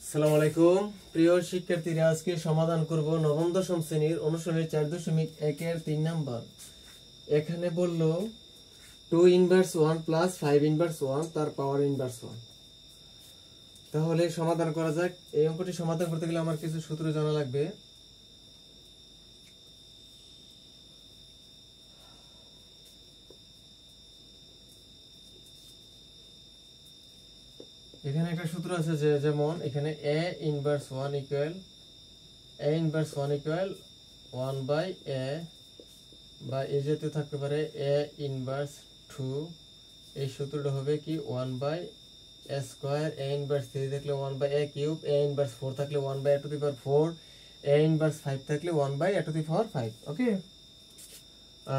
আসসালামু আলাইকুম প্রিয় শিক্ষার্থীরা, আজকে সমাধান করব নবম দশম শ্রেণীর অনুশীলনী 4.1 এর 3 নাম্বার। এখানে বলল 2 ইনভার্স 1 প্লাস 5 ইনভার্স 1 তার পাওয়ার ইনভার্স 1। তাহলে সমাধান করা যাক। এই অঙ্কটি সমাধান করতে গেলে আমার কিছু সূত্র জানা লাগবে। এখানে একটা সূত্র আছে যে যেমন এখানে a inverse 1 equal a inverse 1 equal 1/a, বা এই জাতীয় থাকতে পারে a ইনভার্স 2। এই সূত্রটা হবে কি 1/a স্কয়ার। a ইনভার্স 3 থাকলে 1/a কিউব, a ইনভার্স 4 থাকলে 1/a to the power 4, a inverse 5 থাকলে 1/a টু দি পাওয়ার 5। ওকে,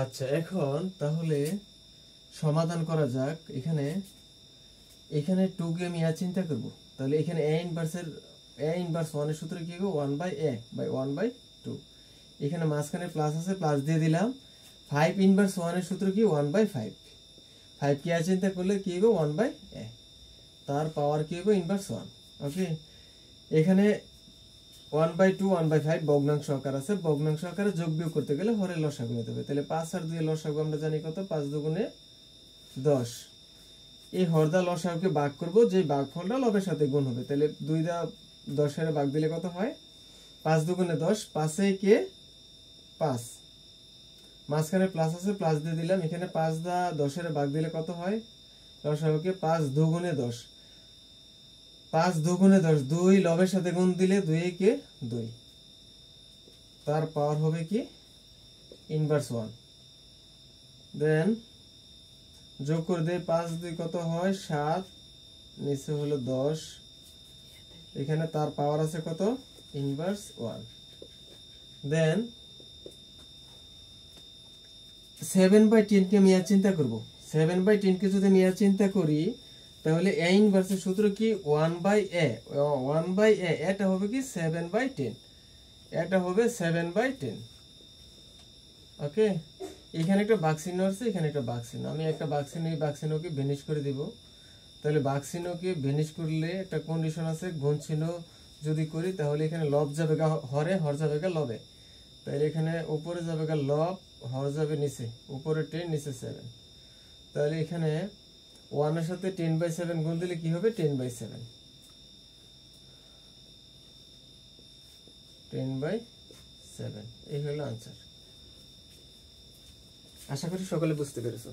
আচ্ছা এখন তাহলে সমাধান করা যাক। এখানে 2 কে আমি চিন্তা করব, তাহলে এখানে a ইনভার্স 1 এর সূত্র কি হবে 1/a বাই 1/2। এখানে মাঝখানে প্লাস আছে, প্লাস দিয়ে দিলাম। 5 ইনভার্স 1 এর সূত্র কি 1/5। 5 কে চিন্তা করলে কি হবে 1/a, তার পাওয়ার কি হবে ইনভার্স 1। ওকে, এখানে 1/2 1/5 ভগ্নাংশ আকার আছে, ভগ্নাংশ আকারে যোগ বিয়োগ করতে গেলে হরের লসাগু নিতে হবে। তাহলে 5 আর 2 এর লসাগু আমরা জানি কত, 5 দুগুণে 10। এই হরদা লসাগুকে ভাগ করব, যে ভাগফলটা লবের সাথে গুণ হবে। তাহলে 2 দা 10 এর ভাগ দিলে কত হয়, 5 দুগুণে 10, 5 এ কে 5, মাঝখানে প্লাস আছে, প্লাস দিয়ে দিলাম। এখানে 5 দা 10 এর ভাগ দিলে কত হয়, লসাগুকে 5 দুগুণে 10, 5 দুগুণে 10, 2 লবের সাথে গুণ দিলে 2 এ কে 2, তার পাওয়ার হবে কি ইনভার্স 1। দেন যোগ করে দেই, 5 2 কত হয় 7, নিচে হলো 10, এখানে তার পাওয়ার আছে কত ইনভার্স 1। দেন 7/10 কে আমি চিন্তা করব। 7/10 কে যদি আমি চিন্তা করি, তাহলে a ইনভার্সের সূত্র কি 1/a। এটা হবে কি 7/10, এটা হবে 7/10। ওকে, এখানে একটা ভাগ চিহ্ন আছে, এখানে একটা ভাগ চিহ্ন। আমি একটা ভাগ চিহ্ন, এই ভাগ চিহ্নকে ভেনিশ করে দিব। তাহলে ভাগ চিহ্নকে ভেনিশ করলে একটা কন্ডিশন আছে, গুণ চিহ্ন যদি করি তাহলে এখানে লব যাবে হরে, হর যাবে লবে। তাহলে এখানে উপরে যাবে লব, হর যাবে নিচে, উপরে 10 নিচে 7। তাহলে এখানে 1 এর সাথে 10/7 গুণ দিলে কি হবে 10/7, 10/7। এই হলো আনসার। আশা করি সকলে বুঝতে পেরেছো।